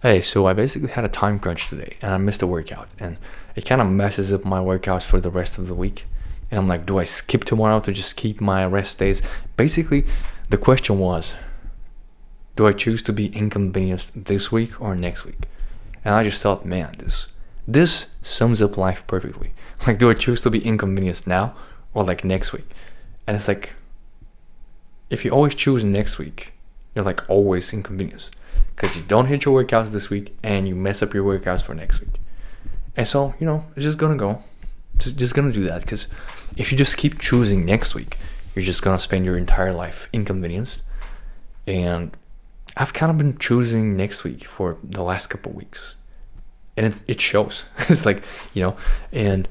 Hey, so I basically had a time crunch today and I missed a workout, and it kind of messes up my workouts for the rest of the week. And I'm like, do I skip tomorrow to just keep my rest days? Basically, the question was, do I choose to be inconvenienced this week or next week? And I just thought, man, this sums up life perfectly. Like, do I choose to be inconvenienced now or like next week? And it's like, if you always choose next week, you're like always inconvenienced because you don't hit your workouts this week and you mess up your workouts for next week. And so, it's just gonna go. Just gonna do that, because if you just keep choosing next week, you're just gonna spend your entire life inconvenienced. And I've kind of been choosing next week for the last couple of weeks, and it shows. It's like, and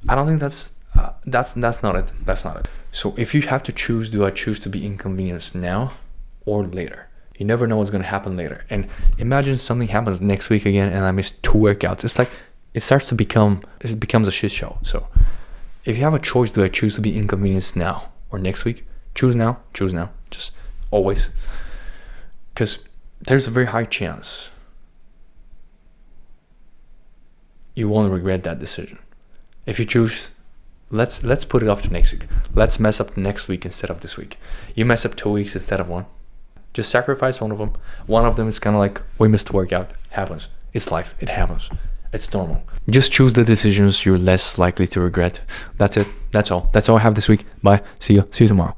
I don't think that's not it. That's not it. So if you have to choose, do I choose to be inconvenienced now or later? You never know what's gonna happen later. And imagine something happens next week again, and I miss 2 workouts. It's like it becomes a shit show. So if you have a choice, do I choose to be inconvenienced now or next week? Choose now. Just always, because there's a very high chance you won't regret that decision. If you choose, let's put it off to next week. Let's mess up next week instead of this week. You mess up 2 weeks instead of 1. Just sacrifice one of them. One of them is kind of like, we missed a workout. Happens. It's life. It happens. It's normal. Just choose the decisions you're less likely to regret. That's it. That's all I have this week. Bye. See you tomorrow.